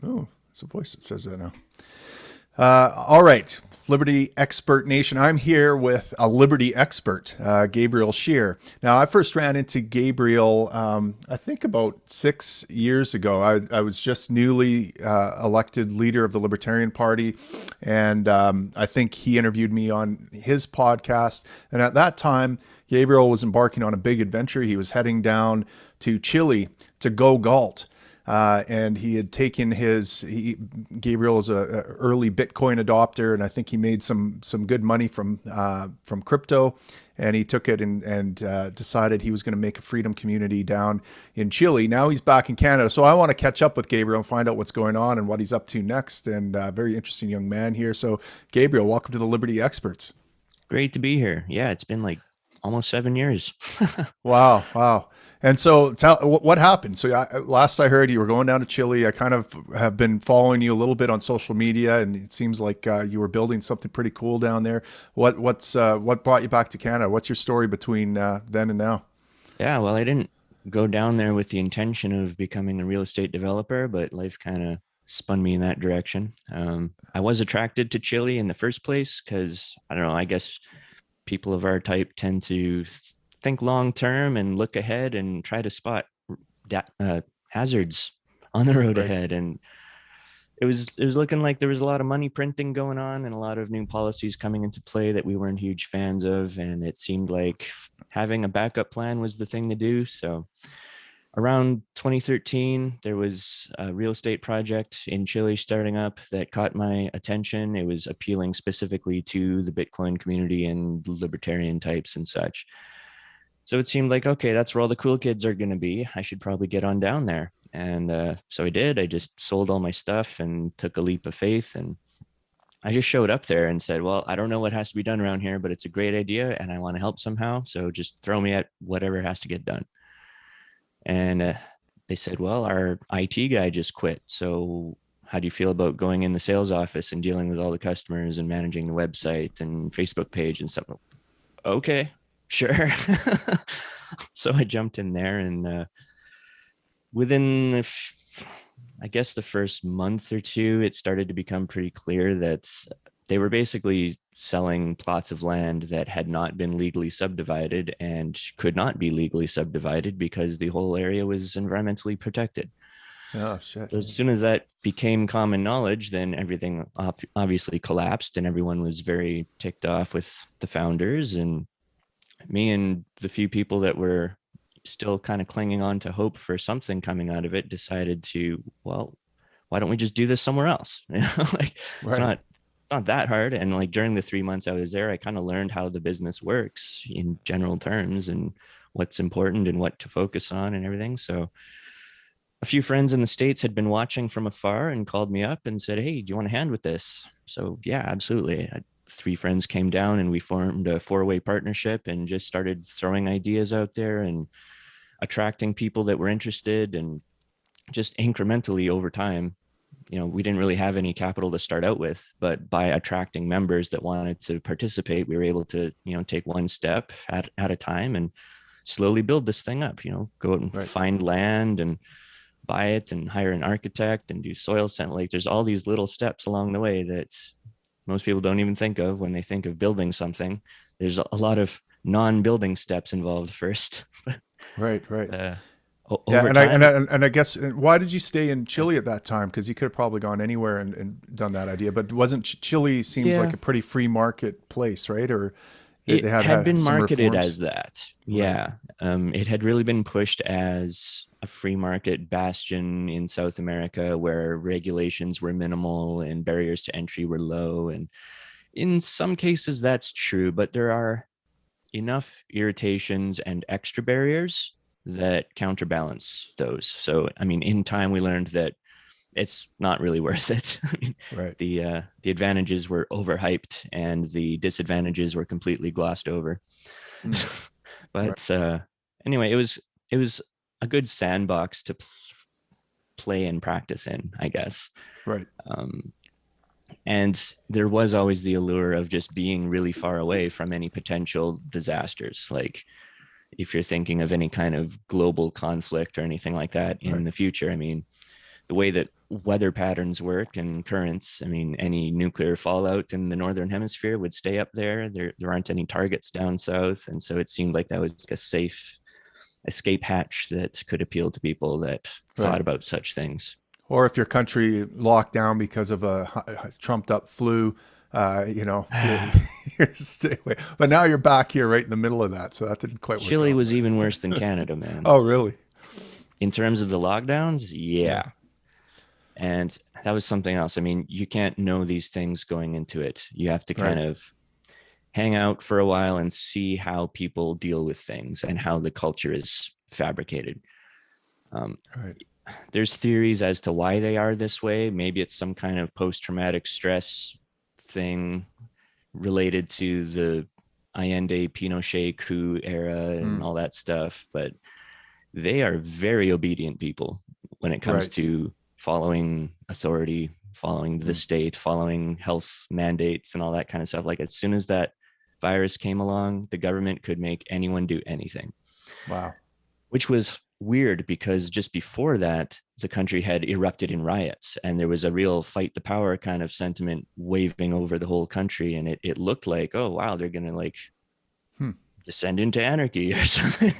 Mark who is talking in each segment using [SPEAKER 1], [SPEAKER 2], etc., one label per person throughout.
[SPEAKER 1] Oh, it's a voice that says that now. All right, Liberty Expert Nation. I'm here with a Liberty expert, Gabriele Scheare. Now, I first ran into Gabriel, I think about 6 years ago. I was just newly elected leader of the Libertarian Party, and I think he interviewed me on his podcast. And at that time, Gabriel was embarking on a big adventure. He was heading down to Chile to go Galt. And he had taken Gabriel is a early Bitcoin adopter, and I think he made some good money from crypto, and he took it and decided he was going to make a freedom community down in Chile. Now he's back in Canada, so I want to catch up with Gabriel and find out what's going on and what he's up to next. And very interesting young man here. So Gabriel, welcome to the Liberty Experts.
[SPEAKER 2] Great to be here. Yeah, it's been like almost 7 years.
[SPEAKER 1] Wow, wow. And so, what happened? So, last I heard, you were going down to Chile. I kind of have been following you a little bit on social media, and it seems like you were building something pretty cool down there. What brought you back to Canada? What's your story between then and now?
[SPEAKER 2] Yeah, well, I didn't go down there with the intention of becoming a real estate developer, but life kind of spun me in that direction. I was attracted to Chile in the first place because, I don't know, I guess people of our type tend to think long term and look ahead and try to spot hazards on the road
[SPEAKER 1] Right.
[SPEAKER 2] ahead. And it was looking like there was a lot of money printing going on and a lot of new policies coming into play that we weren't huge fans of. And it seemed like having a backup plan was the thing to do. So around 2013, there was a real estate project in Chile starting up that caught my attention. It was appealing specifically to the Bitcoin community and libertarian types and such. So it seemed like, okay, that's where all the cool kids are going to be. I should probably get on down there. And so I did. I just sold all my stuff and took a leap of faith. And I just showed up there and said, well, I don't know what has to be done around here, but it's a great idea and I want to help somehow. So just throw me at whatever has to get done. And they said, well, our IT guy just quit. So how do you feel about going in the sales office and dealing with all the customers and managing the website and Facebook page and stuff? Okay, sure. So I jumped in there, and within I guess the first month or two, it started to become pretty clear that they were basically selling plots of land that had not been legally subdivided and could not be legally subdivided because the whole area was environmentally protected.
[SPEAKER 1] Oh shit.
[SPEAKER 2] So as soon as that became common knowledge, then everything obviously collapsed and everyone was very ticked off with the founders. And me and the few people that were still kind of clinging on to hope for something coming out of it decided to, well, why don't we just do this somewhere else? Like it's
[SPEAKER 1] Right.
[SPEAKER 2] not that hard. And like during the 3 months I was there, I kind of learned how the business works in general terms and what's important and what to focus on and everything. So a few friends in the States had been watching from afar and called me up and said, hey, do you want a hand with this? So yeah, absolutely. Three friends came down and we formed a four-way partnership and just started throwing ideas out there and attracting people that were interested. And just incrementally over time, we didn't really have any capital to start out with, but by attracting members that wanted to participate, we were able to, take one step at a time and slowly build this thing up, go out and
[SPEAKER 1] Right.
[SPEAKER 2] find land and buy it and hire an architect and do soil scent. Like there's all these little steps along the way that most people don't even think of when they think of building something. There's a lot of non-building steps involved first.
[SPEAKER 1] Right. Right.
[SPEAKER 2] uh,
[SPEAKER 1] Yeah,
[SPEAKER 2] Over time,
[SPEAKER 1] and I guess why did you stay in Chile at that time? Because you could have probably gone anywhere and done that idea. But wasn't Chile seems like
[SPEAKER 2] yeah,
[SPEAKER 1] a pretty free market place, right? Or they
[SPEAKER 2] it
[SPEAKER 1] had
[SPEAKER 2] had been
[SPEAKER 1] some
[SPEAKER 2] marketed
[SPEAKER 1] reforms,
[SPEAKER 2] as that.
[SPEAKER 1] right?
[SPEAKER 2] Yeah, it had really been pushed as a free market bastion in South America where regulations were minimal and barriers to entry were low. And in some cases, that's true, but there are enough irritations and extra barriers that counterbalance those. So, I mean, in time, we learned that it's not really worth it. I mean,
[SPEAKER 1] Right.
[SPEAKER 2] the advantages were overhyped and the disadvantages were completely glossed over.
[SPEAKER 1] Mm, right.
[SPEAKER 2] But anyway, it was a good sandbox to play and practice in, I guess.
[SPEAKER 1] Right.
[SPEAKER 2] Um, and there was always the allure of just being really far away from any potential disasters. Like if you're thinking of any kind of global conflict or anything like that in
[SPEAKER 1] Right.
[SPEAKER 2] the future, I mean, the way that weather patterns work and currents. I mean, any nuclear fallout in the northern hemisphere would stay up there. There aren't any targets down south, and so it seemed like that was a safe escape hatch that could appeal to people that
[SPEAKER 1] Right.
[SPEAKER 2] thought about such things.
[SPEAKER 1] Or if your country locked down because of a trumped up flu, you stay away. But now you're back here right in the middle of that, so that didn't quite work
[SPEAKER 2] Chile
[SPEAKER 1] out.
[SPEAKER 2] was even worse than Canada, man.
[SPEAKER 1] Oh, really?
[SPEAKER 2] In terms of the lockdowns,
[SPEAKER 1] Yeah.
[SPEAKER 2] yeah. And that was something else. I mean, you can't know these things going into it. You have to kind
[SPEAKER 1] Right.
[SPEAKER 2] of hang out for a while and see how people deal with things and how the culture is fabricated. Um,
[SPEAKER 1] Right.
[SPEAKER 2] there's theories as to why they are this way. Maybe it's some kind of post-traumatic stress thing related to the Allende Pinochet coup era and all that stuff. But they are very obedient people when it comes
[SPEAKER 1] Right.
[SPEAKER 2] to following authority, following the
[SPEAKER 1] Mm.
[SPEAKER 2] state, following health mandates and all that kind of stuff. Like as soon as that virus came along, the government could make anyone do anything,
[SPEAKER 1] Wow.
[SPEAKER 2] which was weird because just before that, the country had erupted in riots and there was a real fight the power kind of sentiment waving over the whole country. And it looked like, oh, wow, they're going to like
[SPEAKER 1] Hmm.
[SPEAKER 2] descend into anarchy or something.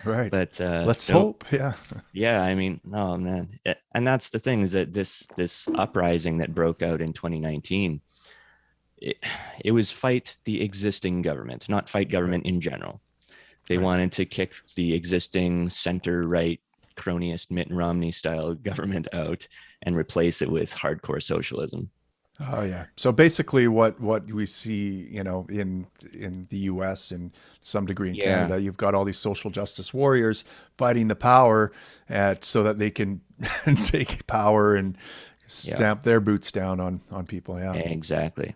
[SPEAKER 1] Right.
[SPEAKER 2] But
[SPEAKER 1] Let's
[SPEAKER 2] no,
[SPEAKER 1] hope. Yeah.
[SPEAKER 2] yeah, I mean, oh man. And that's the thing is that this uprising that broke out in 2019, it, it was fight the existing government, not fight
[SPEAKER 1] Right.
[SPEAKER 2] government in general. They
[SPEAKER 1] Right.
[SPEAKER 2] wanted to kick the existing center right cronyist Mitt Romney style government out and replace it with hardcore socialism.
[SPEAKER 1] Oh yeah. So basically, what we see, in the U.S. and some degree in
[SPEAKER 2] Yeah.
[SPEAKER 1] Canada, you've got all these social justice warriors fighting the power, so that they can take power and
[SPEAKER 2] Yeah,
[SPEAKER 1] stamp their boots down on people. Yeah.
[SPEAKER 2] exactly.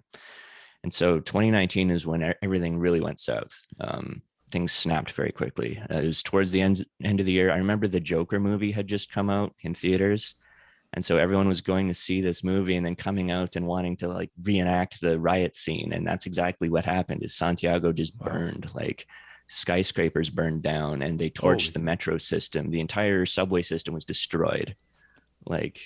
[SPEAKER 2] And so 2019 is when everything really went south. Things snapped very quickly. It was towards the end of the year. I remember the Joker movie had just come out in theaters. And so everyone was going to see this movie and then coming out and wanting to like reenact the riot scene. And that's exactly what happened is Santiago just
[SPEAKER 1] Wow.
[SPEAKER 2] burned, like skyscrapers burned down and they
[SPEAKER 1] Holy.
[SPEAKER 2] torched the metro system. The entire subway system was destroyed. Like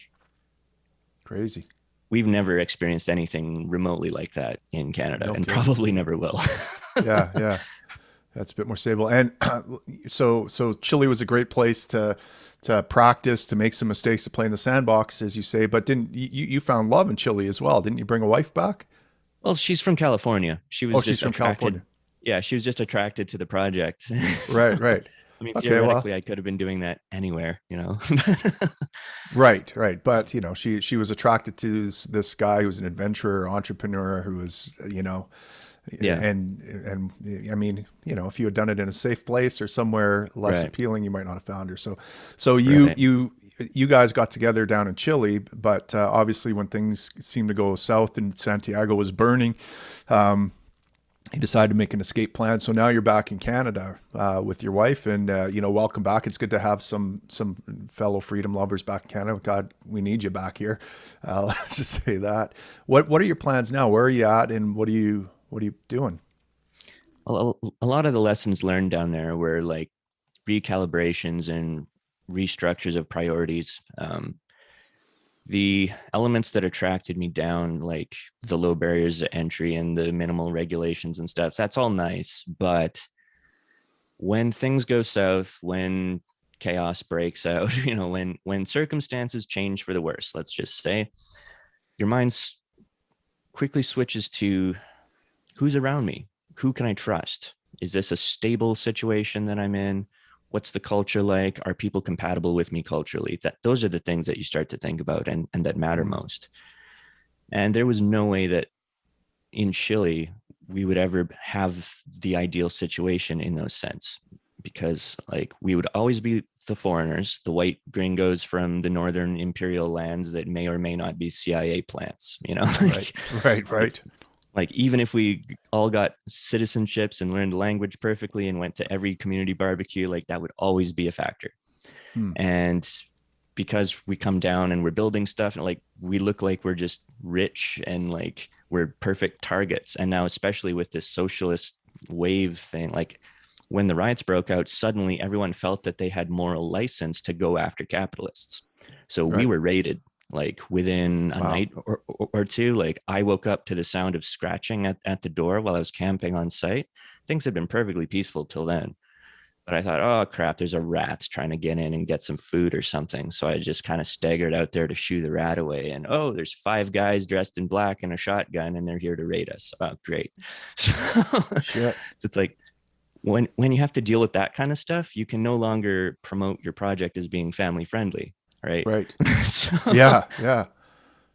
[SPEAKER 1] Crazy.
[SPEAKER 2] we've never experienced anything remotely like that in Canada
[SPEAKER 1] No
[SPEAKER 2] and
[SPEAKER 1] kidding.
[SPEAKER 2] probably never will.
[SPEAKER 1] Yeah. Yeah. That's a bit more stable. And so Chile was a great place to practice, to make some mistakes, to play in the sandbox, as you say. But didn't you found love in Chile as well? Didn't you bring a wife back?
[SPEAKER 2] Well, she's from California. She
[SPEAKER 1] Oh,
[SPEAKER 2] was
[SPEAKER 1] she's
[SPEAKER 2] just
[SPEAKER 1] from
[SPEAKER 2] attracted.
[SPEAKER 1] California.
[SPEAKER 2] Yeah, she was just attracted to the project.
[SPEAKER 1] Right, right.
[SPEAKER 2] I mean,
[SPEAKER 1] Okay, well,
[SPEAKER 2] theoretically, I could have been doing that anywhere, you know.
[SPEAKER 1] right, right. But she was attracted to this guy who was an adventurer, entrepreneur, who was,
[SPEAKER 2] Yeah,
[SPEAKER 1] and I mean, if you had done it in a safe place or somewhere less
[SPEAKER 2] right,
[SPEAKER 1] appealing, you might not have found her. So you
[SPEAKER 2] right.
[SPEAKER 1] you guys got together down in Chile, but obviously when things seemed to go south and Santiago was burning, you decided to make an escape plan. So now you're back in Canada with your wife, and welcome back. It's good to have some fellow freedom lovers back in Canada. God, we need you back here. Let's just say that. What are your plans now? Where are you at, and what are you doing?
[SPEAKER 2] Well, a lot of the lessons learned down there were like recalibrations and restructures of priorities. The elements that attracted me down, like the low barriers to entry and the minimal regulations and stuff, that's all nice. But when things go south, when chaos breaks out, when circumstances change for the worse, let's just say, your mind quickly switches to who's around me? Who can I trust? Is this a stable situation that I'm in? What's the culture like? Are people compatible with me culturally? Those are the things that you start to think about and that matter
[SPEAKER 1] Mm,
[SPEAKER 2] most. And there was no way that in Chile we would ever have the ideal situation in those sense, because like we would always be the foreigners, the white gringos from the northern imperial lands that may or may not be CIA plants,
[SPEAKER 1] right, right,
[SPEAKER 2] like,
[SPEAKER 1] right.
[SPEAKER 2] like even if we all got citizenships and learned language perfectly and went to every community barbecue, like that would always be a factor.
[SPEAKER 1] Hmm.
[SPEAKER 2] And because we come down and we're building stuff and like we look like we're just rich and like we're perfect targets. And now especially with this socialist wave thing, like when the riots broke out, suddenly everyone felt that they had moral license to go after capitalists. So we
[SPEAKER 1] Right.
[SPEAKER 2] were raided like within a
[SPEAKER 1] Wow.
[SPEAKER 2] night or two. Like I woke up to the sound of scratching at the door while I was camping on site. Things had been perfectly peaceful till then. But I thought, oh crap, there's a rat trying to get in and get some food or something. So I just kind of staggered out there to shoo the rat away. And oh, there's 5 guys dressed in black and a shotgun, and they're here to raid us. Oh, great. So,
[SPEAKER 1] Shit.
[SPEAKER 2] so it's like when you have to deal with that kind of stuff, you can no longer promote your project as being family friendly, right?
[SPEAKER 1] Right.
[SPEAKER 2] so,
[SPEAKER 1] Yeah. Yeah.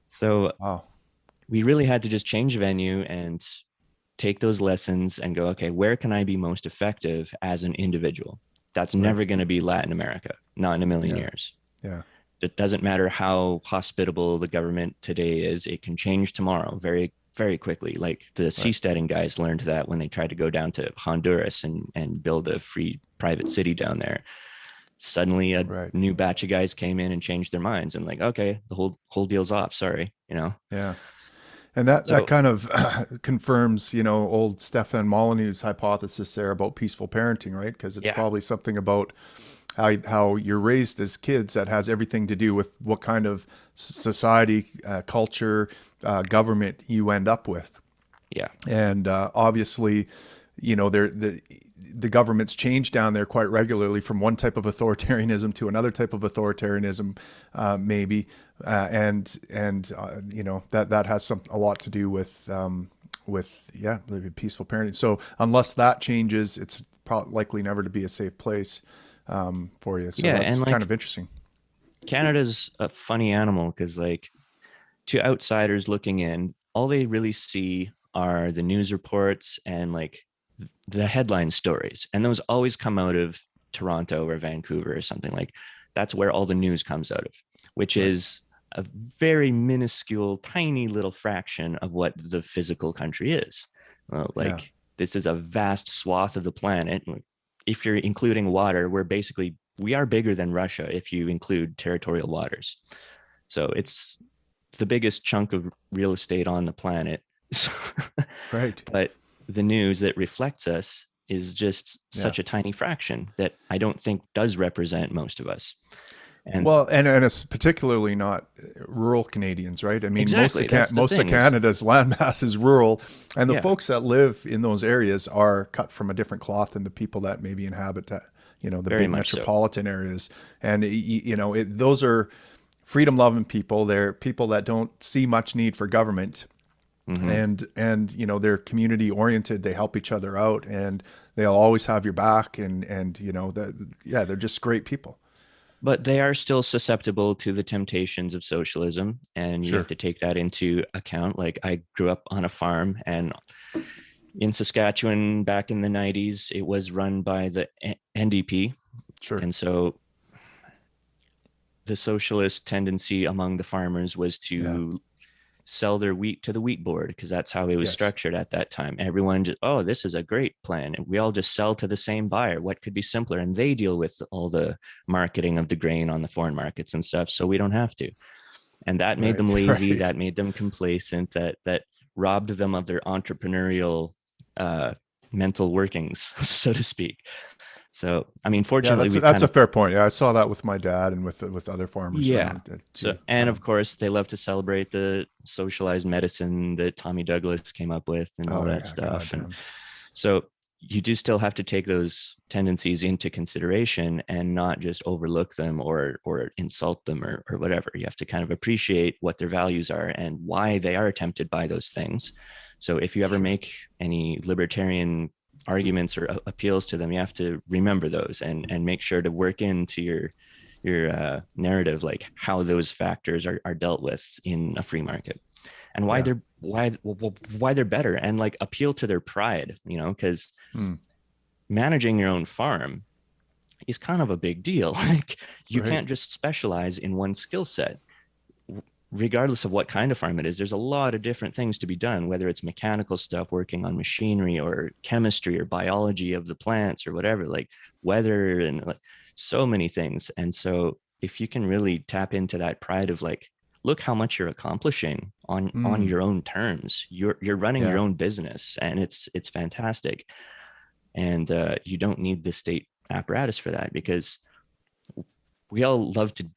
[SPEAKER 2] so
[SPEAKER 1] Wow.
[SPEAKER 2] we really had to just change venue and take those lessons and go, okay, where can I be most effective as an individual? That's
[SPEAKER 1] Right.
[SPEAKER 2] never going to be Latin America, not in a million
[SPEAKER 1] Yeah.
[SPEAKER 2] years.
[SPEAKER 1] Yeah.
[SPEAKER 2] It doesn't matter how hospitable the government today is, it can change tomorrow very, very quickly. Like the
[SPEAKER 1] Right.
[SPEAKER 2] seasteading guys learned that when they tried to go down to Honduras and build a free private city down there. Suddenly a
[SPEAKER 1] Right.
[SPEAKER 2] new batch of guys came in and changed their minds and like, okay, the whole deal's off. Sorry,
[SPEAKER 1] Yeah. And that
[SPEAKER 2] So
[SPEAKER 1] kind of confirms, old Stefan Molyneux's hypothesis there about peaceful parenting, right? Because it's
[SPEAKER 2] yeah,
[SPEAKER 1] probably something about how you're raised as kids that has everything to do with what kind of society, culture, government you end up with.
[SPEAKER 2] yeah,
[SPEAKER 1] And obviously, the governments change down there quite regularly from one type of authoritarianism to another type of authoritarianism, maybe, that has a lot to do with peaceful parenting. So unless that changes, it's likely never to be a safe place for you. So
[SPEAKER 2] yeah.
[SPEAKER 1] that's
[SPEAKER 2] And
[SPEAKER 1] kind
[SPEAKER 2] like
[SPEAKER 1] of interesting.
[SPEAKER 2] Canada's a funny animal because like to outsiders looking in, all they really see are the news reports and like the headline stories. And those always come out of Toronto or Vancouver or something. Like that's where all the news comes out of, which
[SPEAKER 1] Right.
[SPEAKER 2] is a very minuscule, tiny little fraction of what the physical country is.
[SPEAKER 1] Yeah.
[SPEAKER 2] Like this is a vast swath of the planet. If you're including water, we are bigger than Russia if you include territorial waters. So it's the biggest chunk of real estate on the planet.
[SPEAKER 1] Right.
[SPEAKER 2] But the news that reflects us is just
[SPEAKER 1] Yeah.
[SPEAKER 2] such a tiny fraction that I don't think does represent most of us. And
[SPEAKER 1] Well, and it's particularly not rural Canadians, right? I mean,
[SPEAKER 2] exactly, that's the
[SPEAKER 1] most of
[SPEAKER 2] thing is,
[SPEAKER 1] Canada's landmass is rural, and the
[SPEAKER 2] yeah,
[SPEAKER 1] folks that live in those areas are cut from a different cloth than the people that maybe inhabit that, the
[SPEAKER 2] very
[SPEAKER 1] big
[SPEAKER 2] much so.
[SPEAKER 1] metropolitan areas. And those are freedom-loving people. They're people that don't see much need for government,
[SPEAKER 2] Hmm.
[SPEAKER 1] and they're community oriented. They help each other out, and they'll always have your back. And they're just great people.
[SPEAKER 2] But they are still susceptible to the temptations of socialism, and you have
[SPEAKER 1] Sure.
[SPEAKER 2] to take that into account. Like I grew up on a farm, and in Saskatchewan back in the 90s, it was run by the NDP.
[SPEAKER 1] Sure.
[SPEAKER 2] And so the socialist tendency among the farmers was
[SPEAKER 1] Yeah.
[SPEAKER 2] to sell their wheat to the wheat board because that's how it was
[SPEAKER 1] Yes.
[SPEAKER 2] structured at that time. Everyone just, oh, this is a great plan. And we all just sell to the same buyer. What could be simpler? And they deal with all the marketing of the grain on the foreign markets and stuff. So we don't have to. And that made
[SPEAKER 1] Right.
[SPEAKER 2] them lazy.
[SPEAKER 1] Right.
[SPEAKER 2] That made them complacent. That robbed them of their entrepreneurial mental workings, so to speak. So, I mean,
[SPEAKER 1] Yeah,
[SPEAKER 2] fortunately, we've
[SPEAKER 1] that's
[SPEAKER 2] kind
[SPEAKER 1] a
[SPEAKER 2] of,
[SPEAKER 1] fair point. Yeah, I saw that with my dad and with other farmers
[SPEAKER 2] yeah.
[SPEAKER 1] around
[SPEAKER 2] So,
[SPEAKER 1] too.
[SPEAKER 2] and of course, they love to celebrate the socialized medicine that Tommy Douglas came up with and all
[SPEAKER 1] Oh
[SPEAKER 2] that
[SPEAKER 1] yeah,
[SPEAKER 2] stuff. And
[SPEAKER 1] goddamn.
[SPEAKER 2] so you do still have to take those tendencies into consideration and not just overlook them or insult them or whatever. You have to kind of appreciate what their values are and why they are tempted by those things. So if you ever
[SPEAKER 1] Sure.
[SPEAKER 2] make any libertarian arguments or appeals to them, you have to remember those and make sure to work into your narrative like how those factors are dealt with in a free market and
[SPEAKER 1] Yeah.
[SPEAKER 2] why they're better and like appeal to their pride, because
[SPEAKER 1] Hmm.
[SPEAKER 2] managing your own farm is kind of a big deal. Like you
[SPEAKER 1] Right.
[SPEAKER 2] can't just specialize in one skill set. Regardless of what kind of farm it is, there's a lot of different things to be done, whether it's mechanical stuff, working on machinery or chemistry or biology of the plants or whatever, like weather and like so many things. And so if you can really tap into that pride of like, look how much you're accomplishing on
[SPEAKER 1] Hmm.
[SPEAKER 2] your own terms. You're running your
[SPEAKER 1] Yeah.
[SPEAKER 2] own business and it's fantastic. And you don't need the state apparatus for that because we all love to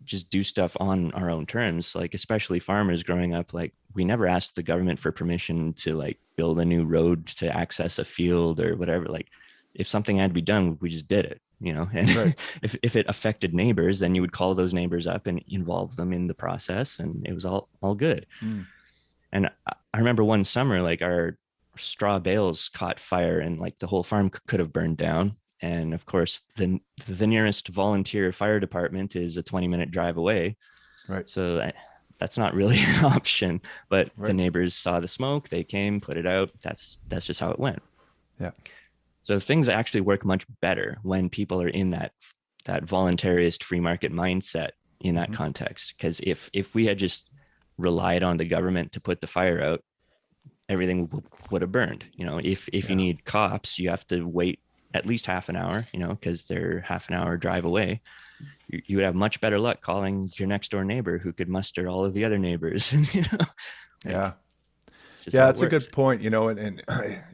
[SPEAKER 2] just do stuff on our own terms. Like, especially farmers growing up, like we never asked the government for permission to like build a new road to access a field or whatever. Like if something had to be done, we just did it, you know.
[SPEAKER 1] Right.
[SPEAKER 2] And if it affected neighbors, then you would call those neighbors up and involve them in the process, and it was all good.
[SPEAKER 1] Mm.
[SPEAKER 2] And I remember one summer, like our straw bales caught fire and like the whole farm could have burned down. And of course, the nearest volunteer fire department is a 20-minute drive away.
[SPEAKER 1] Right.
[SPEAKER 2] So that's not really an option. But the
[SPEAKER 1] Right.
[SPEAKER 2] neighbors saw the smoke, they came, put it out. That's just how it went.
[SPEAKER 1] Yeah.
[SPEAKER 2] So things actually work much better when people are in that voluntarist free market mindset in that context. Because if we had just relied on the government to put the fire out, everything would have burned. You know, if you need cops, you have to wait at least half an hour, you know, because they're half an hour drive away. You would have much better luck calling your next door neighbor who could muster all of the other neighbors. You know,
[SPEAKER 1] Yeah.
[SPEAKER 2] yeah,
[SPEAKER 1] That's a good point, you know, and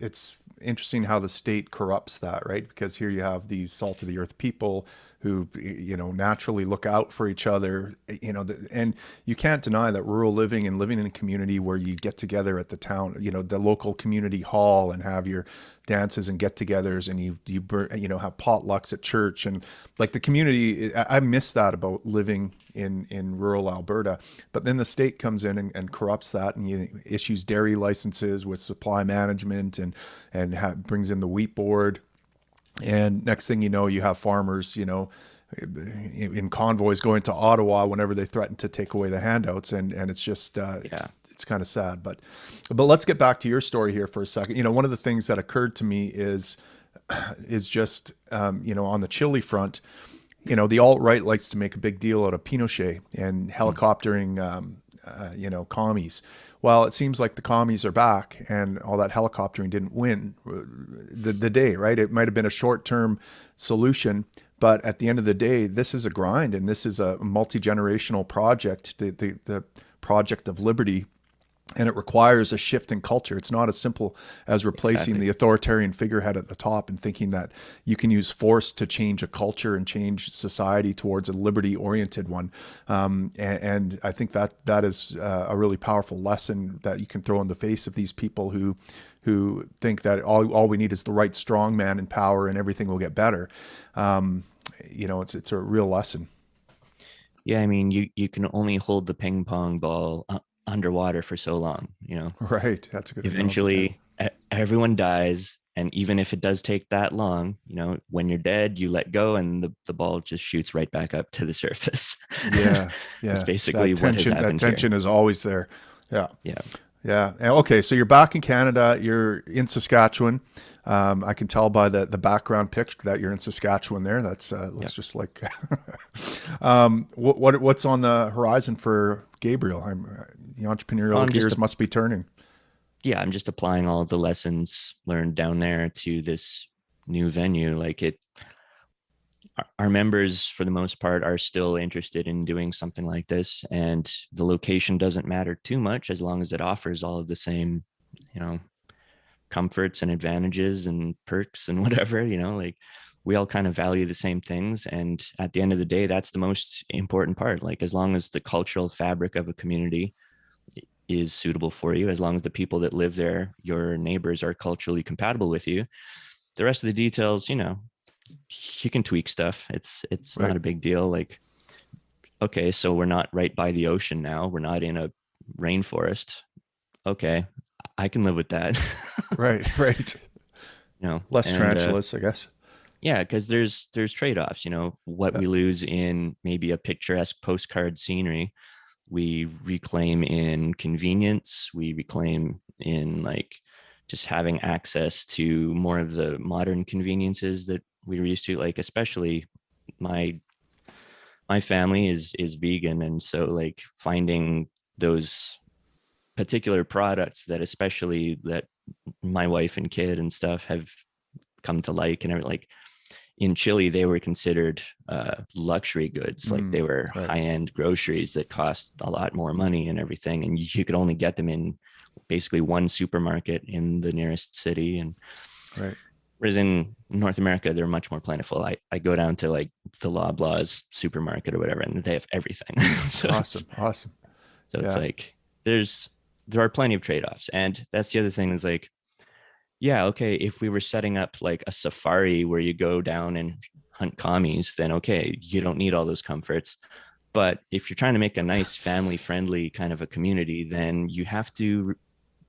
[SPEAKER 1] it's interesting how the state corrupts that, right? Because here you have these salt of the earth people who, you know, naturally look out for each other, you know, and you can't deny that rural living and living in a community where you get together at the town, you know, the local community hall and have your dances and get-togethers, and you know, have potlucks at church, and like the community, I miss that about living in rural Alberta. But then the state comes in and corrupts that, and issues dairy licenses with supply management, and brings in the wheat board. And next thing you know, you have farmers, you know, in convoys going to Ottawa whenever they threaten to take away the handouts, and it's just it's kind of sad. But let's get back to your story here for a second. You know, one of the things that occurred to me is just you know, on the Chile front, you know, the alt-right likes to make a big deal out of Pinochet and helicoptering you know, commies. Well, it seems like the commies are back, and all that helicoptering didn't win the day, right? It might have been a short-term solution, but at the end of the day, this is a grind, and this is a multi-generational project, the project of liberty. And it requires a shift in culture. It's not as simple as replacing the authoritarian figurehead at the top and thinking that you can use force to change a culture and change society towards a liberty-oriented one. And I think that is a really powerful lesson that you can throw in the face of these people who think that all we need is the right strong man in power and everything will get better. You know, it's a real lesson.
[SPEAKER 2] Yeah, I mean, you can only hold the ping pong ball underwater for so long, you know.
[SPEAKER 1] Right. That's a good
[SPEAKER 2] Eventually everyone dies, and even if it does take that long, you know, when you're dead, you let go and the ball just shoots right back up to the surface.
[SPEAKER 1] Yeah.
[SPEAKER 2] That's basically what has happened.
[SPEAKER 1] That tension
[SPEAKER 2] here.
[SPEAKER 1] is always there. Yeah.
[SPEAKER 2] Yeah.
[SPEAKER 1] Yeah. Okay. So you're back in Canada. You're in Saskatchewan. I can tell by the background picture that you're in Saskatchewan there. That's looks just like. What's on the horizon for Gabriel? The entrepreneurial gears must be turning.
[SPEAKER 2] Yeah, I'm just applying all of the lessons learned down there to this new venue. Like our members, for the most part, are still interested in doing something like this, and the location doesn't matter too much as long as it offers all of the same, you know, comforts and advantages and perks and whatever, you know, like we all kind of value the same things. And at the end of the day, that's the most important part. Like, as long as the cultural fabric of a community is suitable for you, as long as the people that live there, your neighbors, are culturally compatible with you, the rest of the details, you know, you can tweak stuff. It's
[SPEAKER 1] Right.
[SPEAKER 2] not a big deal. Like, okay, so we're not right by the ocean now. We're not in a rainforest. Okay, I can live with that.
[SPEAKER 1] Right. Right.
[SPEAKER 2] You know,
[SPEAKER 1] Less tarantulas, I guess.
[SPEAKER 2] Yeah, because there's trade-offs. You know, what we lose in maybe a picturesque postcard scenery, we reclaim in convenience. We reclaim in like just having access to more of the modern conveniences that we were used to. Like, especially my family is vegan, and so like finding those particular products that especially that my wife and kid and stuff have come to like, and like in Chile, they were considered luxury goods. Like they were high-end groceries that cost a lot more money and everything. And you could only get them in basically one supermarket in the nearest city. And Whereas in North America, they're much more plentiful. I go down to like the Loblaws supermarket or whatever, and they have everything. so it's
[SPEAKER 1] Awesome. Awesome.
[SPEAKER 2] so it's
[SPEAKER 1] Yeah.
[SPEAKER 2] like there's there are plenty of trade-offs. And that's the other thing is like, yeah, okay, if we were setting up like a safari where you go down and hunt commies, then okay, you don't need all those comforts. But if you're trying to make a nice family friendly kind of a community, then you have to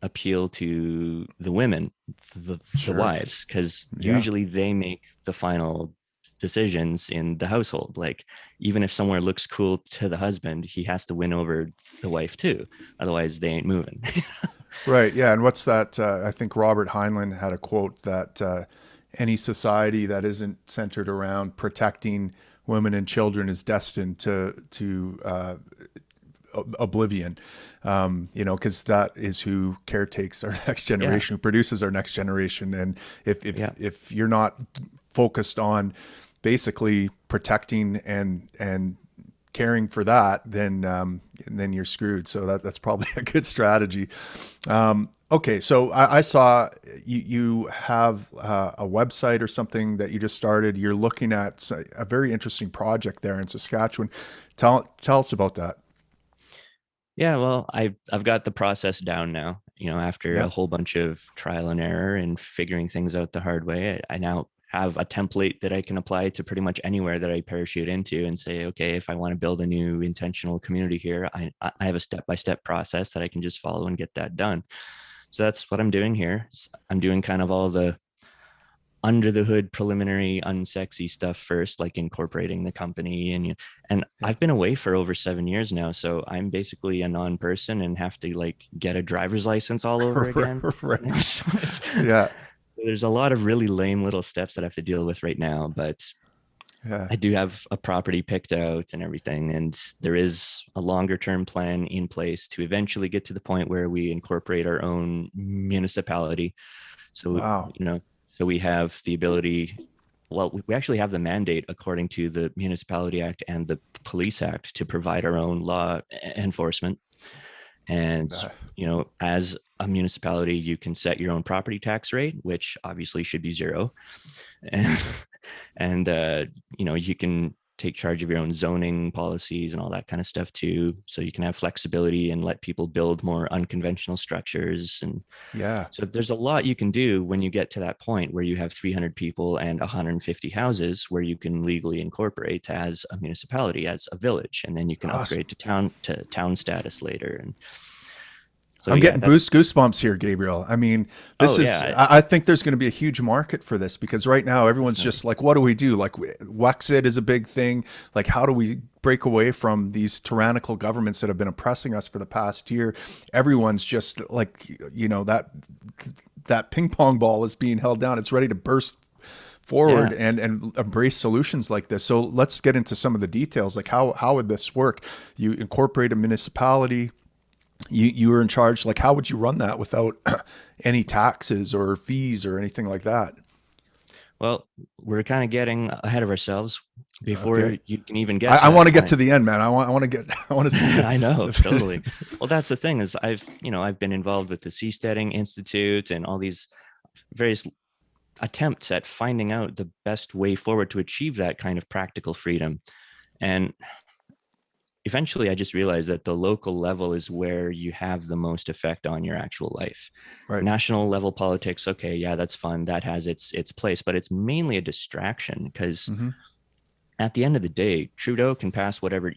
[SPEAKER 2] appeal to the women, the
[SPEAKER 1] Sure.
[SPEAKER 2] wives, because
[SPEAKER 1] Yeah.
[SPEAKER 2] usually they make the final decisions in the household. Like, even if somewhere looks cool to the husband, he has to win over the wife too. Otherwise, they ain't moving.
[SPEAKER 1] Right. Yeah. And what's that? I think Robert Heinlein had a quote that any society that isn't centered around protecting women and children is destined to oblivion. Because that is who caretakes our next
[SPEAKER 2] yeah.
[SPEAKER 1] generation, who produces our next generation. And
[SPEAKER 2] Yeah.
[SPEAKER 1] if you're not focused on basically protecting and caring for that, then you're screwed. So that's probably a good strategy. Okay, so I saw you have a website or something that you just started. You're looking at a very interesting project there in Saskatchewan. Tell us about that.
[SPEAKER 2] Yeah, well, I've got the process down now. After a
[SPEAKER 1] Yeah.
[SPEAKER 2] whole bunch of trial and error and figuring things out the hard way, I now have a template that I can apply to pretty much anywhere that I parachute into and say, okay, if I want to build a new intentional community here, I have a step-by-step process that I can just follow and get that done. So that's what I'm doing here. I'm doing kind of all the under the hood preliminary unsexy stuff first, like incorporating the company. And
[SPEAKER 1] Yeah.
[SPEAKER 2] I've been away for over 7 years now, so I'm basically a non-person and have to like get a driver's license all over again.
[SPEAKER 1] Right.
[SPEAKER 2] So
[SPEAKER 1] Yeah.
[SPEAKER 2] there's a lot of really lame little steps that I have to deal with right now, but
[SPEAKER 1] Yeah.
[SPEAKER 2] I do have a property picked out and everything, and there is a longer term plan in place to eventually get to the point where we incorporate our own municipality. So,
[SPEAKER 1] Wow.
[SPEAKER 2] so we have the ability, well, we actually have the mandate according to the Municipality Act and the Police Act to provide our own law enforcement. And,
[SPEAKER 1] Uh,
[SPEAKER 2] as a municipality, you can set your own property tax rate, which obviously should be zero. And, and you can take charge of your own zoning policies and all that kind of stuff too. So you can have flexibility and let people build more unconventional structures. And
[SPEAKER 1] yeah.
[SPEAKER 2] so there's a lot you can do when you get to that point where you have 300 people and 150 houses where you can legally incorporate as a municipality, as a village, and then you can
[SPEAKER 1] Awesome.
[SPEAKER 2] upgrade to town status later. And so
[SPEAKER 1] I'm
[SPEAKER 2] yeah,
[SPEAKER 1] getting
[SPEAKER 2] that's
[SPEAKER 1] goosebumps here, Gabriel. I mean,
[SPEAKER 2] oh
[SPEAKER 1] this is,
[SPEAKER 2] yeah,
[SPEAKER 1] I think there's going to be a huge market for this because right now everyone's just
[SPEAKER 2] definitely.
[SPEAKER 1] like, what do we do? Like, Wexit is a big thing. Like, how do we break away from these tyrannical governments that have been oppressing us for the past year? Everyone's just like, that ping pong ball is being held down. It's ready to burst forward
[SPEAKER 2] Yeah.
[SPEAKER 1] and embrace solutions like this. So let's get into some of the details. Like, how would this work? You incorporate a municipality, you were in charge. Like, how would you run that without any taxes or fees or anything like that?
[SPEAKER 2] Well, we're kind of getting ahead of ourselves before
[SPEAKER 1] Okay.
[SPEAKER 2] you can even
[SPEAKER 1] I,
[SPEAKER 2] get to
[SPEAKER 1] I
[SPEAKER 2] that
[SPEAKER 1] want to get to
[SPEAKER 2] point.
[SPEAKER 1] the end, man. I want to get, I want to see
[SPEAKER 2] I know,
[SPEAKER 1] the,
[SPEAKER 2] totally. Well, that's the thing is I've been involved with the Seasteading Institute and all these various attempts at finding out the best way forward to achieve that kind of practical freedom. And eventually I just realized that the local level is where you have the most effect on your actual life.
[SPEAKER 1] right.
[SPEAKER 2] National level politics, okay, yeah, that's fun. That has its place, but it's mainly a distraction because
[SPEAKER 1] Mm-hmm.
[SPEAKER 2] at the end of the day, Trudeau can pass whatever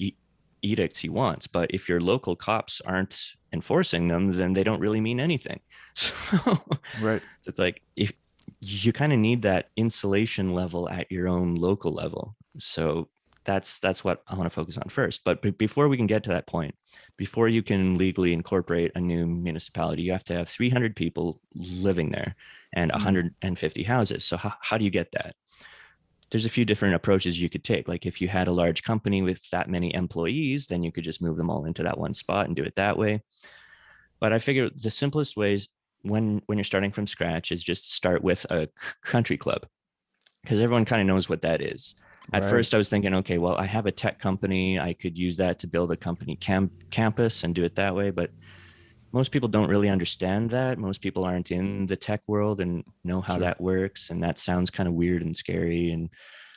[SPEAKER 2] edicts he wants, but if your local cops aren't enforcing them, then they don't really mean anything. So, so
[SPEAKER 1] Right.
[SPEAKER 2] it's like if you kind of need that insulation level at your own local level. So that's what I want to focus on first. But before we can get to that point, before you can legally incorporate a new municipality, you have to have 300 people living there and
[SPEAKER 1] Mm.
[SPEAKER 2] 150 houses. So how do you get that? There's a few different approaches you could take. Like if you had a large company with that many employees, then you could just move them all into that one spot and do it that way. But I figure the simplest ways when you're starting from scratch is just start with a country club because everyone kind of knows what that is. At
[SPEAKER 1] Right.
[SPEAKER 2] first, I was thinking, okay, well, I have a tech company. I could use that to build a company campus and do it that way. But most people don't really understand that. Most people aren't in the tech world and know how
[SPEAKER 1] Sure.
[SPEAKER 2] that works, and that sounds kind of weird and scary. And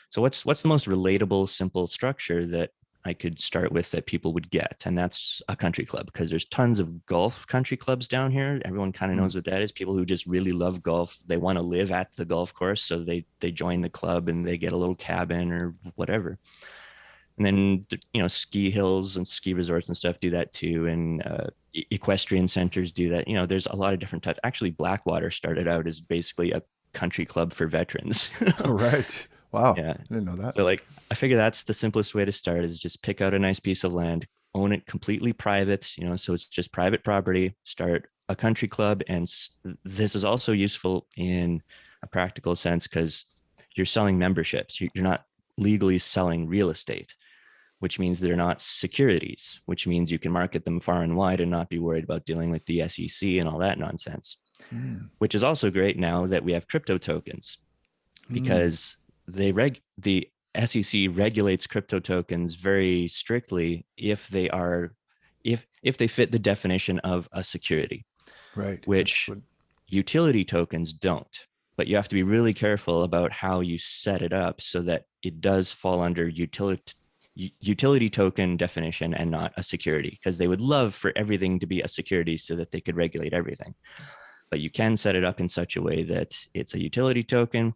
[SPEAKER 2] so what's the most relatable, simple structure that I could start with that people would get? And that's a country club, because there's tons of golf country clubs down here. Everyone kind of
[SPEAKER 1] Mm.
[SPEAKER 2] knows what that is. People who just really love golf, they want to live at the golf course, so they join the club and they get a little cabin or whatever. And then ski hills and ski resorts and stuff do that too, and equestrian centers do that. There's a lot of different types. Actually, Blackwater started out as basically a country club for veterans.
[SPEAKER 1] All right. Wow.
[SPEAKER 2] Yeah.
[SPEAKER 1] I didn't know that.
[SPEAKER 2] So like, I figure that's the simplest way to start, is just pick out a nice piece of land, own it completely private, so it's just private property, start a country club. And this is also useful in a practical sense, because you're selling memberships. You're not legally selling real estate, which means they're not securities, which means you can market them far and wide and not be worried about dealing with the SEC and all that nonsense,
[SPEAKER 1] Mm.
[SPEAKER 2] which is also great now that we have crypto tokens,
[SPEAKER 1] Mm.
[SPEAKER 2] because the SEC regulates crypto tokens very strictly if they fit the definition of a security,
[SPEAKER 1] Right. That's
[SPEAKER 2] which
[SPEAKER 1] what.
[SPEAKER 2] utility tokens don't. But you have to be really careful about how you set it up so that it does fall under utility token definition and not a security, because they would love for everything to be a security so that they could regulate everything. But you can set it up in such a way that it's a utility token.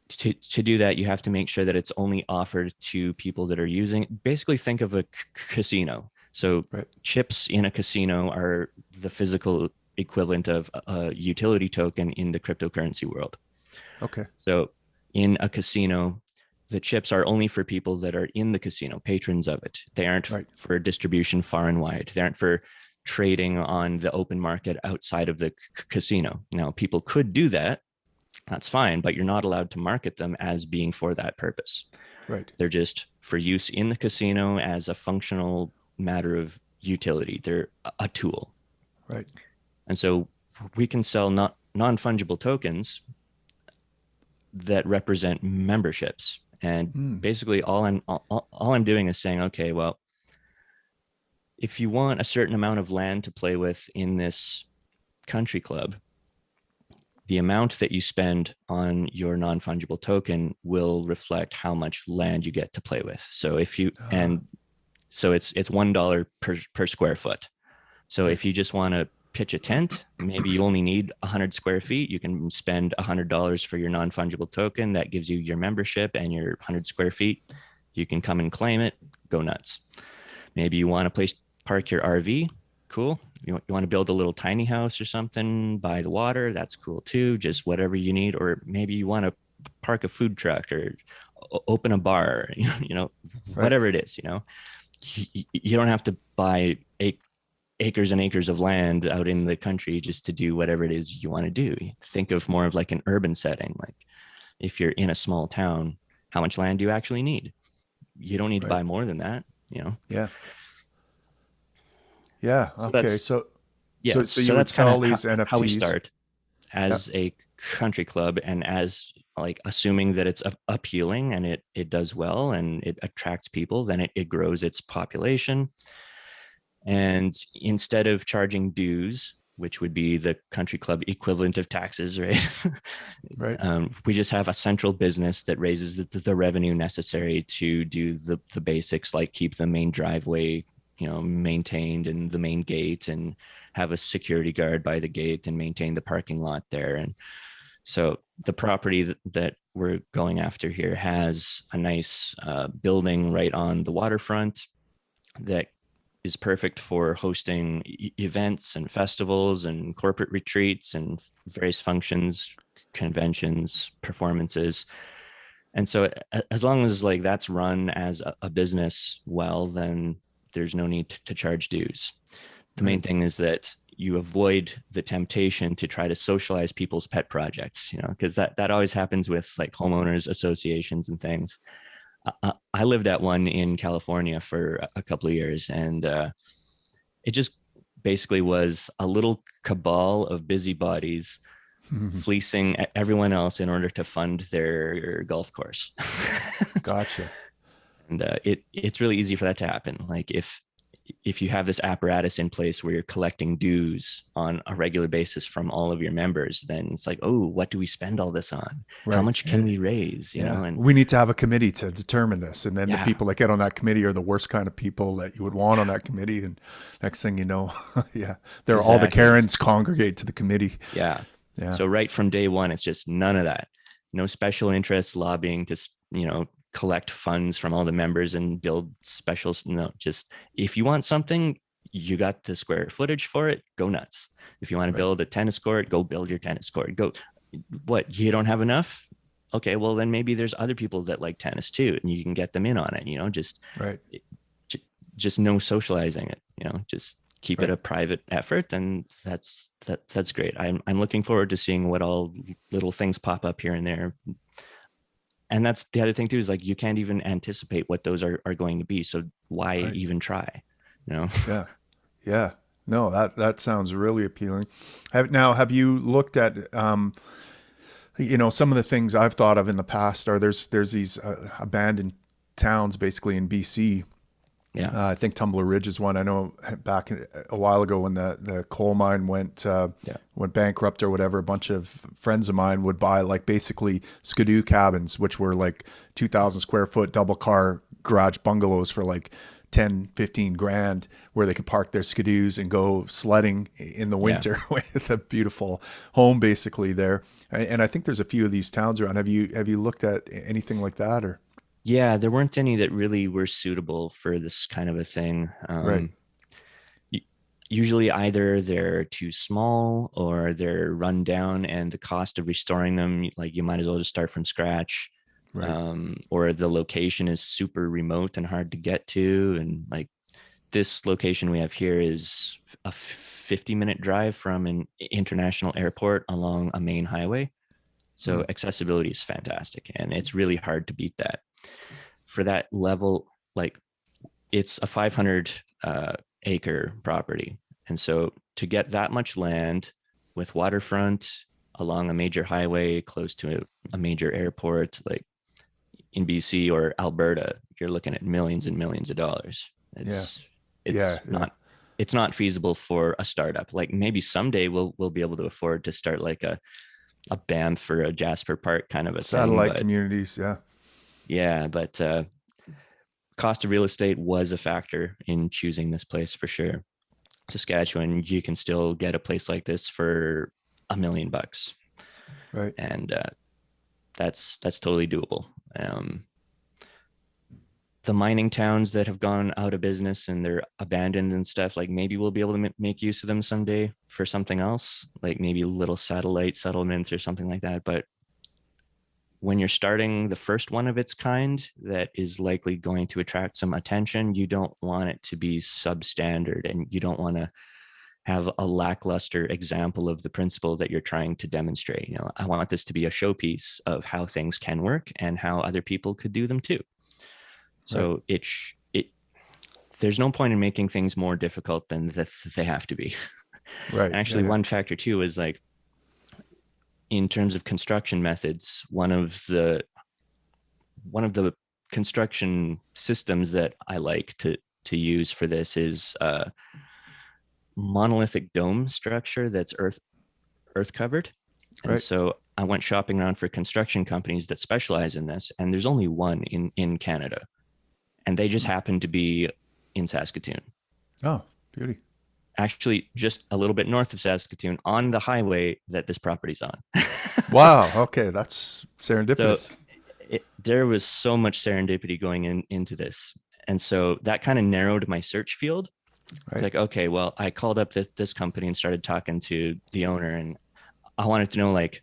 [SPEAKER 2] To do that, you have to make sure that it's only offered to people that are using, basically think of a casino. So
[SPEAKER 1] Right.
[SPEAKER 2] chips in a casino are the physical equivalent of a utility token in the cryptocurrency world.
[SPEAKER 1] Okay.
[SPEAKER 2] So in a casino, the chips are only for people that are in the casino, patrons of it. They aren't
[SPEAKER 1] Right.
[SPEAKER 2] for distribution far and wide. They aren't for trading on the open market outside of the casino. Now, people could do that. That's fine, but you're not allowed to market them as being for that purpose.
[SPEAKER 1] Right.
[SPEAKER 2] They're just for use in the casino as a functional matter of utility. They're a tool.
[SPEAKER 1] Right.
[SPEAKER 2] And so we can sell non-fungible tokens that represent memberships. And
[SPEAKER 1] Mm.
[SPEAKER 2] basically all I'm doing is saying, okay, well, if you want a certain amount of land to play with in this country club, the amount that you spend on your non-fungible token will reflect how much land you get to play with. So if you and so it's $1 per square foot. So
[SPEAKER 1] Right.
[SPEAKER 2] if you just want to pitch a tent, maybe you only need 100 square feet. You can spend $100 for your non-fungible token. That gives you your membership and your 100 square feet. You can come and claim it. Go nuts. Maybe you want a place to park your RV. Cool. You want to build a little tiny house or something by the water. That's cool too. Just whatever you need. Or maybe you want to park a food truck or open a bar,
[SPEAKER 1] Right.
[SPEAKER 2] whatever it is, you don't have to buy acres and acres of land out in the country just to do whatever it is you want to do. Think of more of like an urban setting. Like if you're in a small town, how much land do you actually need? You don't need to
[SPEAKER 1] Right.
[SPEAKER 2] buy more than that,
[SPEAKER 1] Yeah. Yeah.
[SPEAKER 2] So
[SPEAKER 1] Okay.
[SPEAKER 2] that's,
[SPEAKER 1] So
[SPEAKER 2] yeah.
[SPEAKER 1] so you
[SPEAKER 2] So
[SPEAKER 1] would
[SPEAKER 2] that's kind
[SPEAKER 1] sell
[SPEAKER 2] of
[SPEAKER 1] these
[SPEAKER 2] how we
[SPEAKER 1] NFTs.
[SPEAKER 2] start
[SPEAKER 1] Yeah.
[SPEAKER 2] as a country club, and as like assuming that it's appealing and it does well and it attracts people, then it grows its population. And instead of charging dues, which would be the country club equivalent of taxes, right?
[SPEAKER 1] Right.
[SPEAKER 2] We just have a central business that raises the revenue necessary to do the basics, like keep the main driveway, maintained, and the main gate, and have a security guard by the gate, and maintain the parking lot there. And so the property that we're going after here has a nice building right on the waterfront that is perfect for hosting events and festivals and corporate retreats and various functions, conventions, performances. And so as long as like that's run as a business well, then there's no need to charge dues. The main
[SPEAKER 1] Right.
[SPEAKER 2] thing is that you avoid the temptation to try to socialize people's pet projects, because that always happens with like homeowners associations and things. I lived at one in California for a couple of years, and it just basically was a little cabal of busybodies fleecing everyone else in order to fund their golf course.
[SPEAKER 1] Gotcha.
[SPEAKER 2] And it's really easy for that to happen. Like if if you have this apparatus in place where you're collecting dues on a regular basis from all of your members, then it's like, oh, what do we spend all this on? How
[SPEAKER 1] Right.
[SPEAKER 2] much can we raise? You
[SPEAKER 1] Yeah.
[SPEAKER 2] know, and
[SPEAKER 1] We need to have a committee to determine this. And then the
[SPEAKER 2] yeah,
[SPEAKER 1] people that get on that committee are the worst kind of people that you would want on that committee. And next thing you know, yeah, they're all the
[SPEAKER 2] exactly.
[SPEAKER 1] Karens congregate to the committee.
[SPEAKER 2] Yeah.
[SPEAKER 1] Yeah.
[SPEAKER 2] So right from day one, it's just none of that. No special interests lobbying to, collect funds from all the members and build specials. No, just if you want something, you got the square footage for it, go nuts. If you want to
[SPEAKER 1] Right.
[SPEAKER 2] build a tennis court, go build your tennis court. Go, what, you don't have enough? Okay, well then maybe there's other people that like tennis too, and you can get them in on it.
[SPEAKER 1] Right.
[SPEAKER 2] Just no socializing it. Just keep it
[SPEAKER 1] Right.
[SPEAKER 2] a private effort, and that's great. I'm looking forward to seeing what all little things pop up here and there. And that's the other thing too, is like you can't even anticipate what those are going to be. So why
[SPEAKER 1] Right.
[SPEAKER 2] even try?
[SPEAKER 1] Yeah. Yeah. No, that sounds really appealing. Have you looked at, some of the things I've thought of in the past are there's these abandoned towns basically in BC.
[SPEAKER 2] Yeah.
[SPEAKER 1] I think Tumbler Ridge is one. I know back a while ago when the coal mine went bankrupt or whatever, a bunch of friends of mine would buy like basically skidoo cabins, which were like 2,000 square foot double car garage bungalows for like 10, 15 grand, where they could park their skidoos and go sledding in the winter with a beautiful home basically there. And I think there's a few of these towns around. Have you looked at anything like that or?
[SPEAKER 2] Yeah, there weren't any that really were suitable for this kind of a thing.
[SPEAKER 1] Right.
[SPEAKER 2] Usually either they're too small or they're run down, and the cost of restoring them, like you might as well just start from scratch.
[SPEAKER 1] Right.
[SPEAKER 2] Or the location is super remote and hard to get to. And like this location we have here is a 50-minute drive from an international airport along a main highway. So accessibility is fantastic, and it's really hard to beat that. For that level, like it's a 500 acre property. And so to get that much land with waterfront along a major highway close to a major airport, like in BC or Alberta, you're looking at millions and millions of dollars. It's not feasible for a startup. Like maybe someday we'll be able to afford to start like a Banff or a Jasper Park kind of a
[SPEAKER 1] Satellite
[SPEAKER 2] thing.
[SPEAKER 1] communities.
[SPEAKER 2] But cost of real estate was a factor in choosing this place for sure. Saskatchewan, you can still get a place like this for $1 million,
[SPEAKER 1] Right.
[SPEAKER 2] and that's totally doable. The mining towns that have gone out of business and they're abandoned and stuff, like maybe we'll be able to make use of them someday for something else, like maybe little satellite settlements or something like that. But when you're starting the first one of its kind that is likely going to attract some attention, you don't want it to be substandard, and you don't want to have a lackluster example of the principle that you're trying to demonstrate. I want this to be a showpiece of how things can work and how other people could do them too. So there's no point in making things more difficult than that they have to be.
[SPEAKER 1] Right.
[SPEAKER 2] And actually, one factor too is like, in terms of construction methods, one of the construction systems that I like to use for this is a monolithic dome structure that's earth covered. And
[SPEAKER 1] Right.
[SPEAKER 2] so I went shopping around for construction companies that specialize in this, and there's only one in Canada, and they just happen to be in Saskatoon.
[SPEAKER 1] Oh, beauty.
[SPEAKER 2] Actually, just a little bit north of Saskatoon on the highway that this property's on.
[SPEAKER 1] Wow. Okay. That's serendipitous.
[SPEAKER 2] So there was so much serendipity going into this. And so that kind of narrowed my search field.
[SPEAKER 1] Right.
[SPEAKER 2] Like, okay, well, I called up this company and started talking to the owner, and I wanted to know, like,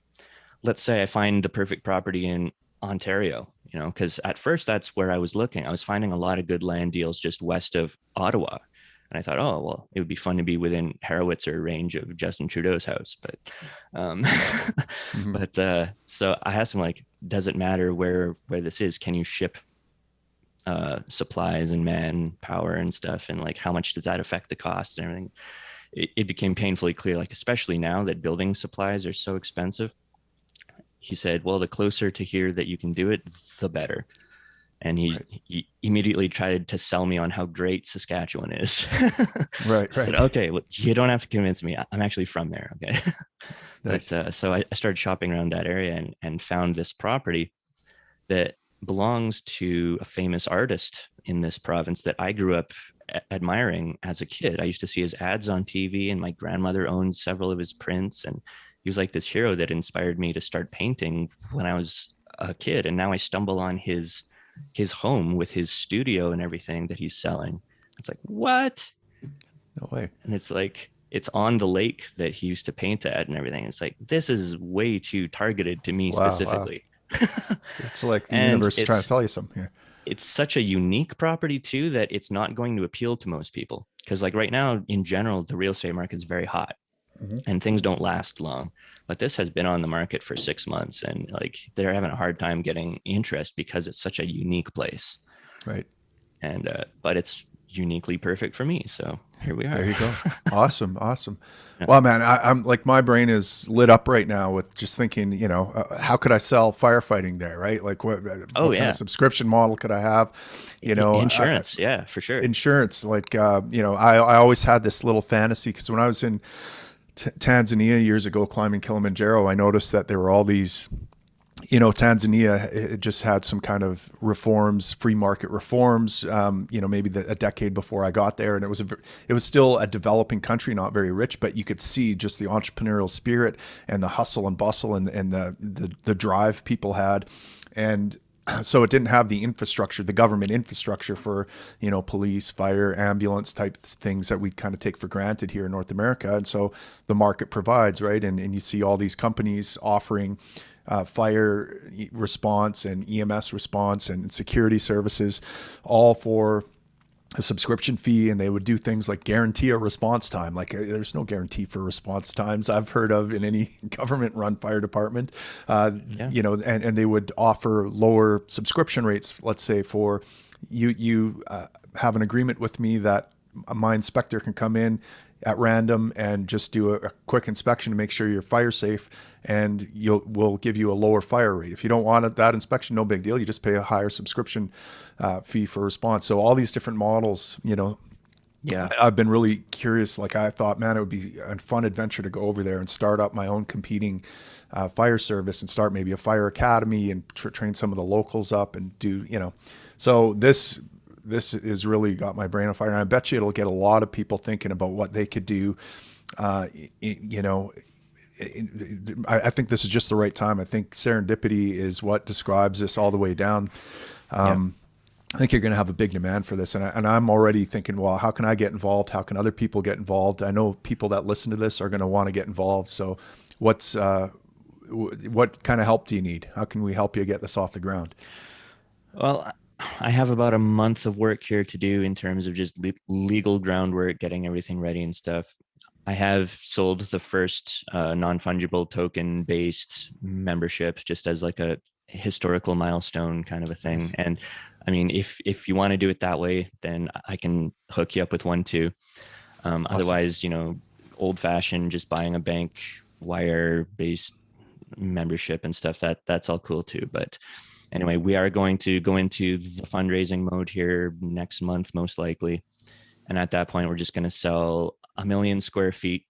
[SPEAKER 2] let's say I find the perfect property in Ontario, because at first that's where I was looking. I was finding a lot of good land deals just west of Ottawa. And I thought, oh, well, it would be fun to be within Harowitzer range of Justin Trudeau's house. But, so I asked him, like, does it matter where this is? Can you ship supplies and manpower and stuff? And like, how much does that affect the cost and everything? It became painfully clear, like, especially now that building supplies are so expensive. He said, well, the closer to here that you can do it, the better. And
[SPEAKER 1] Right.
[SPEAKER 2] he immediately tried to sell me on how great Saskatchewan is.
[SPEAKER 1] Right.
[SPEAKER 2] I said,
[SPEAKER 1] Right.
[SPEAKER 2] okay, well, you don't have to convince me. I'm actually from there. Okay. But
[SPEAKER 1] Nice.
[SPEAKER 2] so I started shopping around that area and found this property that belongs to a famous artist in this province that I grew up admiring as a kid. I used to see his ads on TV, and my grandmother owned several of his prints. And he was like this hero that inspired me to start painting when I was a kid. And now I stumble on his home with his studio and everything that he's selling. It's like, what?
[SPEAKER 1] No way.
[SPEAKER 2] And it's like, it's on the lake that he used to paint at and everything. It's like, this is way too targeted to me
[SPEAKER 1] Wow. Wow.
[SPEAKER 2] specifically.
[SPEAKER 1] It's like the
[SPEAKER 2] And
[SPEAKER 1] universe is trying to tell you something here.
[SPEAKER 2] it's such a unique property too that it's not going to appeal to most people, because like right now in general the real estate market is very hot
[SPEAKER 1] Hmm.
[SPEAKER 2] and things don't last long, but this has been on the market for 6 months and like they're having a hard time getting interest because it's such a unique place.
[SPEAKER 1] Right.
[SPEAKER 2] And but it's uniquely perfect for me, so here we
[SPEAKER 1] There
[SPEAKER 2] are.
[SPEAKER 1] you go. Awesome. Awesome.
[SPEAKER 2] Yeah.
[SPEAKER 1] Well, man, I'm like, my brain is lit up right now with just thinking, how could I sell firefighting there? Right. Like
[SPEAKER 2] Oh
[SPEAKER 1] what kind of
[SPEAKER 2] yeah.
[SPEAKER 1] subscription model could I have?
[SPEAKER 2] Insurance, yeah, for sure.
[SPEAKER 1] Insurance. Like, I always had this little fantasy because when I was in Tanzania years ago, climbing Kilimanjaro, I noticed that there were all these, Tanzania, it just had some kind of reforms, free market reforms, maybe a decade before I got there. And it was still a developing country, not very rich, but you could see just the entrepreneurial spirit and the hustle and bustle and the drive people had. And so it didn't have the infrastructure, the government infrastructure for, police, fire, ambulance type things that we kind of take for granted here in North America. And so the market provides, right? And you see all these companies offering fire response and EMS response and security services, all for a subscription fee. And they would do things like guarantee a response time. Like, there's no guarantee for response times I've heard of in any government run fire department.
[SPEAKER 2] Yeah.
[SPEAKER 1] And they would offer lower subscription rates. Let's say for you have an agreement with me that my inspector can come in at random and just do a quick inspection to make sure you're fire safe, and we'll give you a lower fire rate. If you don't want that inspection, no big deal. You just pay a higher subscription fee for response. So all these different models,
[SPEAKER 2] Yeah.
[SPEAKER 1] I've been really curious. Like, I thought, man, it would be a fun adventure to go over there and start up my own competing fire service and start maybe a fire academy and train some of the locals up and do, so this has really got my brain on fire. And I bet you it'll get a lot of people thinking about what they could do. Uh, you know, I think this is just the right time. I think serendipity is what describes this all the way down.
[SPEAKER 2] Yeah.
[SPEAKER 1] I think you're going to have a big demand for this. And I'm already thinking, well, how can I get involved? How can other people get involved? I know people that listen to this are going to want to get involved. So what kind of help do you need? How can we help you get this off the ground?
[SPEAKER 2] Well, I have about a month of work here to do in terms of just legal groundwork, getting everything ready and stuff. I have sold the first non-fungible token based membership just as like a historical milestone kind of a thing.
[SPEAKER 1] Nice.
[SPEAKER 2] And I mean, if you want to do it that way, then I can hook you up with one too.
[SPEAKER 1] Awesome.
[SPEAKER 2] Otherwise, old fashioned, just buying a bank wire based membership and stuff, that's all cool too. But anyway, we are going to go into the fundraising mode here next month, most likely. And at that point, we're just going to sell 1 million square feet,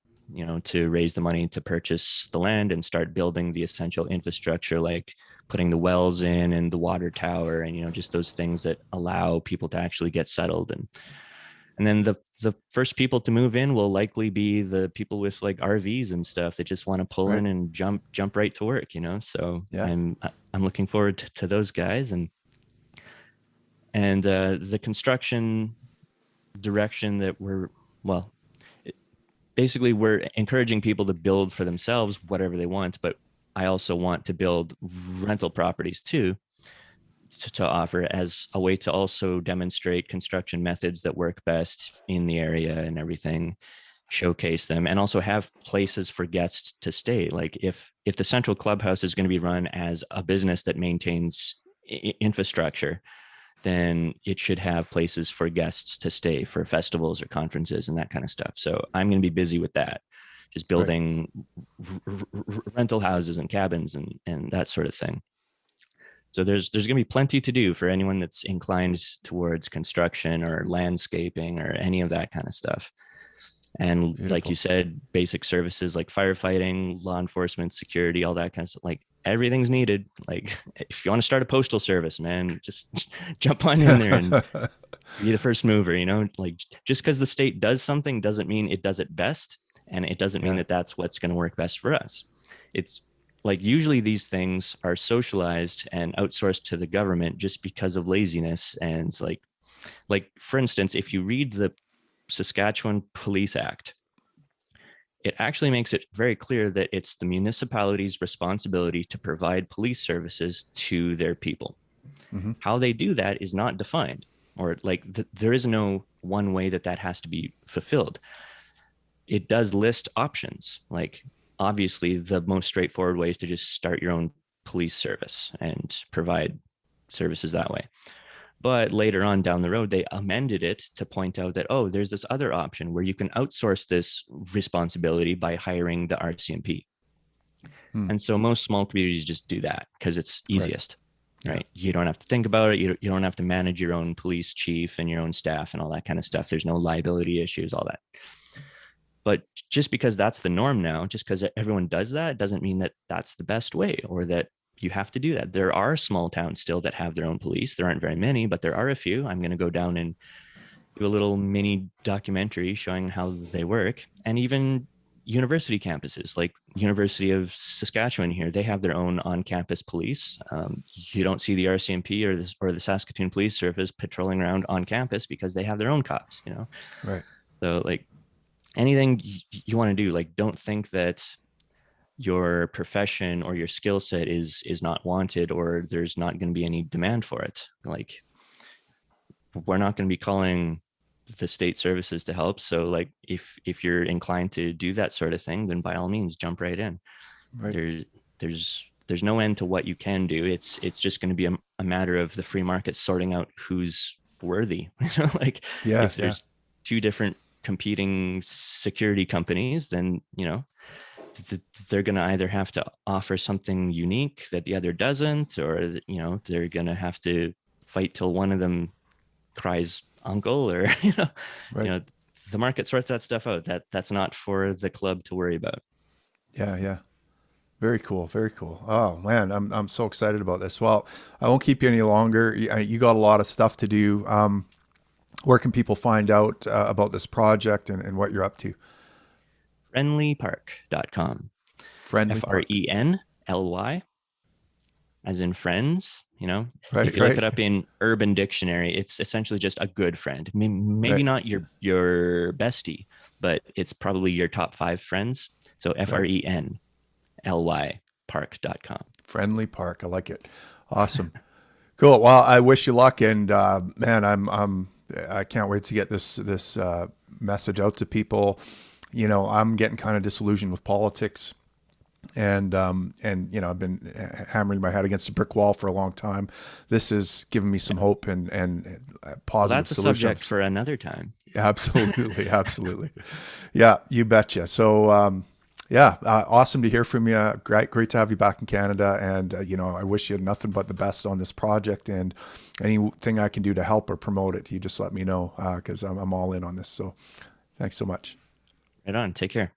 [SPEAKER 2] to raise the money to purchase the land and start building the essential infrastructure, like putting the wells in and the water tower and, just those things that allow people to actually get settled. And then the first people to move in will likely be the people with like RVs and stuff that just want to pull
[SPEAKER 1] Right.
[SPEAKER 2] in and jump right to work. So
[SPEAKER 1] Yeah.
[SPEAKER 2] I'm looking forward to those guys. And the construction direction that well, basically we're encouraging people to build for themselves whatever they want, but I also want to build rental properties too, to offer as a way to also demonstrate construction methods that work best in the area and everything, showcase them, and also have places for guests to stay. Like if the central clubhouse is going to be run as a business that maintains infrastructure, then it should have places for guests to stay for festivals or conferences and that kind of stuff. So I'm going to be busy with that, just
[SPEAKER 1] Right.
[SPEAKER 2] building rental houses and cabins and that sort of thing. So there's going to be plenty to do for anyone that's inclined towards construction or landscaping or any of that kind of stuff. And like
[SPEAKER 1] Beautiful.
[SPEAKER 2] you said, basic services like firefighting, law enforcement, security, all that kind of stuff, like everything's needed. Like if you want to start a postal service, man, just jump on in there and be the first mover, like just because the state does something doesn't mean it does it best. And it doesn't mean
[SPEAKER 1] Yeah.
[SPEAKER 2] that that's what's going to work best for us. It's like usually these things are socialized and outsourced to the government just because of laziness. And like for instance, if you read the Saskatchewan Police Act, it actually makes it very clear that it's the municipality's responsibility to provide police services to their people.
[SPEAKER 1] Mm-hmm.
[SPEAKER 2] How they do that is not defined, or like there is no one way that that has to be fulfilled. It does list options. Like obviously the most straightforward way is to just start your own police service and provide services that way. But later on down the road, they amended it to point out that, oh, there's this other option where you can outsource this responsibility by hiring the RCMP.
[SPEAKER 1] Hmm.
[SPEAKER 2] And so most small communities just do that because it's easiest, right? You don't have to think about it. You don't have to manage your own police chief and your own staff and all that kind of stuff. There's no liability issues, all that. But just because that's the norm now, just because everyone does that, doesn't mean that that's the best way or that you have to do that. There are small towns still that have their own police. There aren't very many, but there are a few. I'm going to go down and do a little mini documentary showing how they work. And even university campuses like University of Saskatchewan here, they have their own on-campus police. You don't see the RCMP or the Saskatoon Police Service patrolling around on campus because they have their own cops,
[SPEAKER 1] Right.
[SPEAKER 2] So like anything you want to do, like don't think that your profession or your skill set is not wanted or there's not going to be any demand for it. Like we're not going to be calling the state services to help. So like if you're inclined to do that sort of thing, then by all means jump right in.
[SPEAKER 1] Right.
[SPEAKER 2] There's no end to what you can do. It's just going to be a matter of the free market sorting out who's worthy. Like if there's two different competing security companies, then they're going to either have to offer something unique that the other doesn't, or they're going to have to fight till one of them cries uncle, or the market sorts that stuff out. That's not for the club to worry about.
[SPEAKER 1] Yeah. Very cool. Very cool. Oh man, I'm so excited about this. Well, I won't keep you any longer. You got a lot of stuff to do. Where can people find out about this project and what you're up to?
[SPEAKER 2] Friendlypark.com.
[SPEAKER 1] Friendly Park.
[SPEAKER 2] FRENLY, as in friends.
[SPEAKER 1] Right,
[SPEAKER 2] if you look it up in Urban Dictionary, it's essentially just a good friend. Maybe not your bestie, but it's probably your top 5 friends. So FRENLY park.com.
[SPEAKER 1] Friendly Park. I like it. Awesome. Cool. Well, I wish you luck, and man, I can't wait to get this message out to people. I'm getting kind of disillusioned with politics, and I've been hammering my head against a brick wall for a long time. This is giving me some hope and positive
[SPEAKER 2] That's a
[SPEAKER 1] solutions.
[SPEAKER 2] Subject for another time.
[SPEAKER 1] Absolutely, absolutely. Yeah, you betcha. So awesome to hear from you. Great to have you back in Canada, and I wish you nothing but the best on this project, and anything I can do to help or promote it, you just let me know, because I'm all in on this. So thanks so much.
[SPEAKER 2] Right on. Take care.